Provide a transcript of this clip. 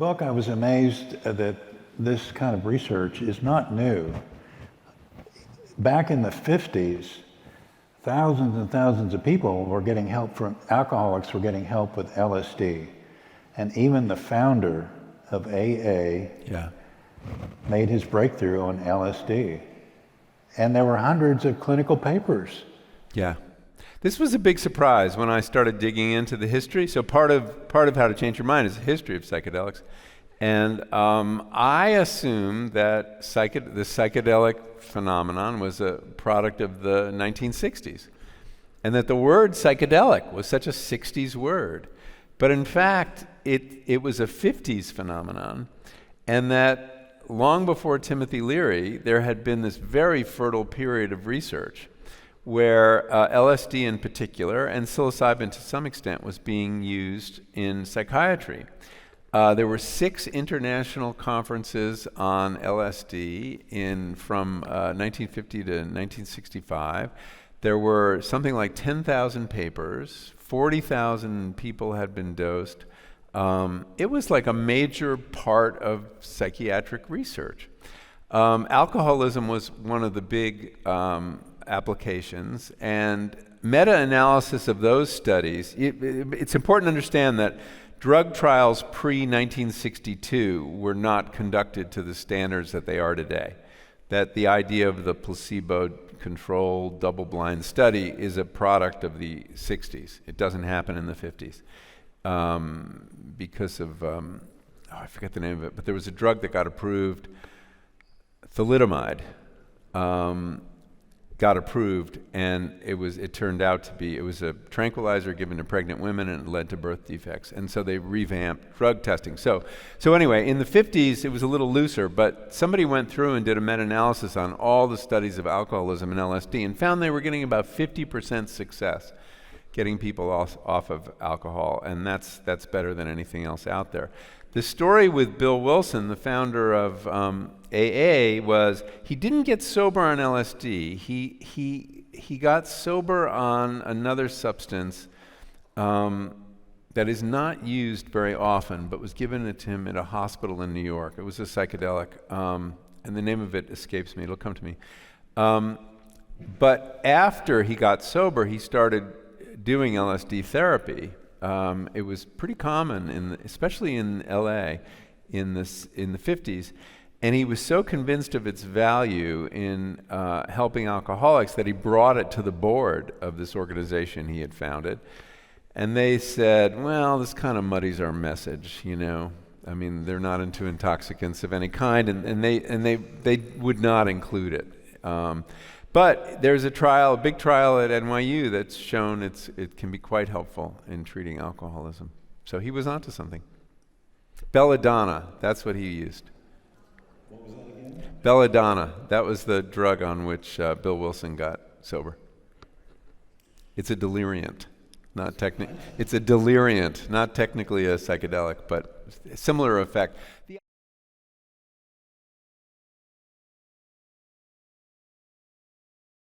book, I was amazed that this kind of research is not new. Back in the 50s, thousands and thousands of people were getting help from, alcoholics were getting help with LSD. And even the founder of AA made his breakthrough on LSD. And there were hundreds of clinical papers. Yeah. This was a big surprise when I started digging into the history. So part of How to Change Your Mind is the history of psychedelics. And I assumed that the psychedelic phenomenon was a product of the 1960s, and that the word psychedelic was such a 60s word. But in fact, it was a 50s phenomenon, and that long before Timothy Leary, there had been this very fertile period of research where LSD in particular, and psilocybin to some extent, was being used in psychiatry. There were 6 international conferences on LSD from 1950 to 1965. There were something like 10,000 papers, 40,000 people had been dosed. It was like a major part of psychiatric research. Alcoholism was one of the big applications, and meta-analysis of those studies, it's important to understand that drug trials pre-1962 were not conducted to the standards that they are today. That the idea of the placebo-controlled double-blind study is a product of the 60s. It doesn't happen in the 50s because of, I forget the name of it, but there was a drug that got approved, thalidomide, got approved, and it turned out to be, it was a tranquilizer given to pregnant women, and it led to birth defects. And so they revamped drug testing. So anyway, in the 50s, it was a little looser, but somebody went through and did a meta-analysis on all the studies of alcoholism and LSD and found they were getting about 50% success getting people off of alcohol, and that's better than anything else out there. The story with Bill Wilson, the founder of AA, was he didn't get sober on LSD. He got sober on another substance that is not used very often, but was given to him at a hospital in New York. It was a psychedelic, and the name of it escapes me. It'll come to me. But after he got sober, he started doing LSD therapy. It was pretty common, especially in LA, in the 50s. And he was so convinced of its value in helping alcoholics that he brought it to the board of this organization he had founded. And they said, well, this kind of muddies our message, you know. I mean, they're not into intoxicants of any kind, and they would not include it. But there's a big trial at NYU that's shown it can be quite helpful in treating alcoholism. So he was onto something. Belladonna, that's what he used. What was that again? Belladonna, that was the drug on which Bill Wilson got sober. It's a deliriant, it's a deliriant, not technically a psychedelic, but similar effect.